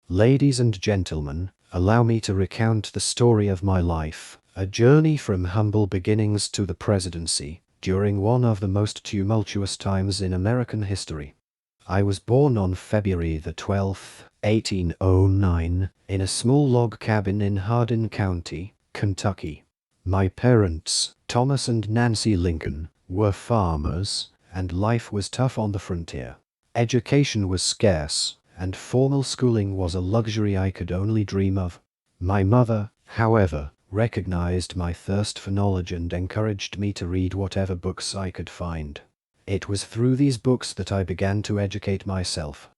Ladies and gentlemen, allow me to recount the story of my life, a journey from humble beginnings to the presidency, during one of the most tumultuous times in American history. I was born on February the 12th, 1809, in a small log cabin in Hardin County, Kentucky. My parents, Thomas and Nancy Lincoln, were farmers, and life was tough on the frontier. Education was scarce, and formal schooling was a luxury I could only dream of. My mother, however, recognized my thirst for knowledge and encouraged me to read whatever books I could find. It was through these books that I began to educate myself.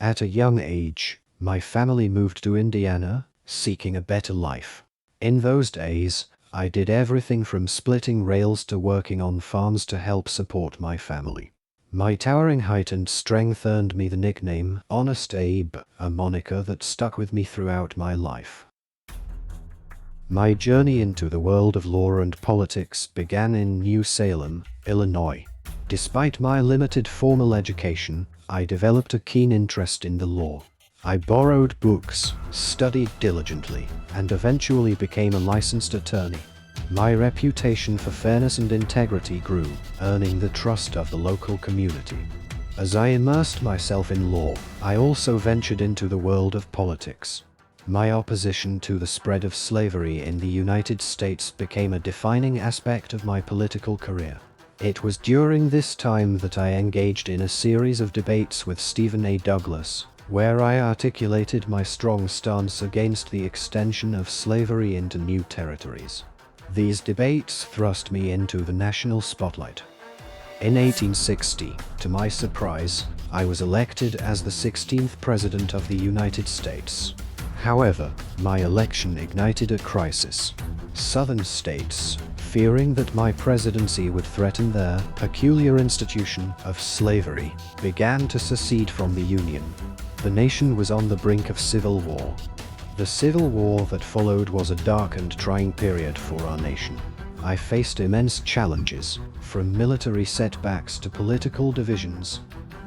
At a young age, my family moved to Indiana, seeking a better life. In those days, I did everything from splitting rails to working on farms to help support my family. My towering height and strength earned me the nickname Honest Abe, a moniker that stuck with me throughout my life. My journey into the world of law and politics began in New Salem, Illinois. Despite my limited formal education, I developed a keen interest in the law. I borrowed books, studied diligently, and eventually became a licensed attorney. My reputation for fairness and integrity grew, earning the trust of the local community. As I immersed myself in law, I also ventured into the world of politics. My opposition to the spread of slavery in the United States became a defining aspect of my political career. It was during this time that I engaged in a series of debates with Stephen A. Douglas, where I articulated my strong stance against the extension of slavery into new territories. These debates thrust me into the national spotlight. In 1860, to my surprise, I was elected as the 16th President of the United States. However, my election ignited a crisis. Southern states, fearing that my presidency would threaten their peculiar institution of slavery, began to secede from the Union. The nation was on the brink of civil war. The civil war that followed was a dark and trying period for our nation. I faced immense challenges, from military setbacks to political divisions.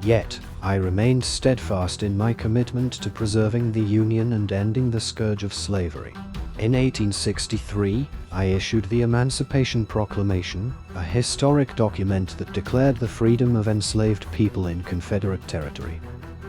Yet, I remained steadfast in my commitment to preserving the Union and ending the scourge of slavery. In 1863, I issued the Emancipation Proclamation, a historic document that declared the freedom of enslaved people in Confederate territory.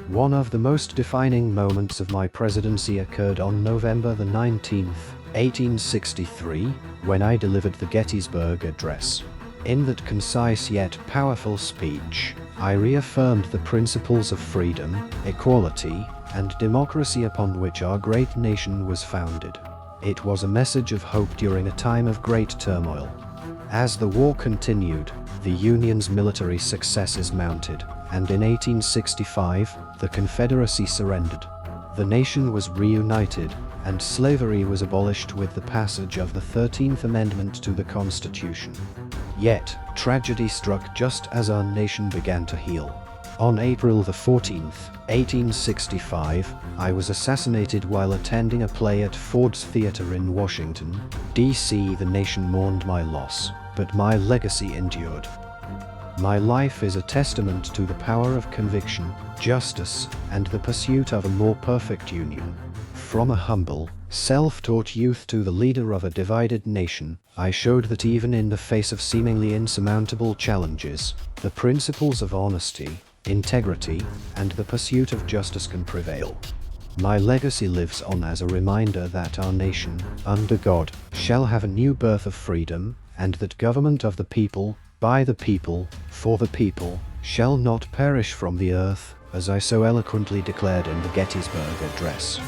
One of the most defining moments of my presidency occurred on November the 19th, 1863, when I delivered the Gettysburg Address. In that concise yet powerful speech, I reaffirmed the principles of freedom, equality, and democracy upon which our great nation was founded. It was a message of hope during a time of great turmoil. As the war continued, the Union's military successes mounted, and in 1865, the Confederacy surrendered. The nation was reunited, and slavery was abolished with the passage of the 13th Amendment to the Constitution. Yet, tragedy struck just as our nation began to heal. On April the 14th, 1865, I was assassinated while attending a play at Ford's Theater in Washington, D.C. The nation mourned my loss, but my legacy endured. My life is a testament to the power of conviction, justice, and the pursuit of a more perfect union. From a humble, self-taught youth to the leader of a divided nation, I showed that even in the face of seemingly insurmountable challenges, the principles of honesty, integrity, and the pursuit of justice can prevail. My legacy lives on as a reminder that our nation, under God, shall have a new birth of freedom, and that government of the people, by the people, for the people, shall not perish from the earth, as I so eloquently declared in the Gettysburg Address.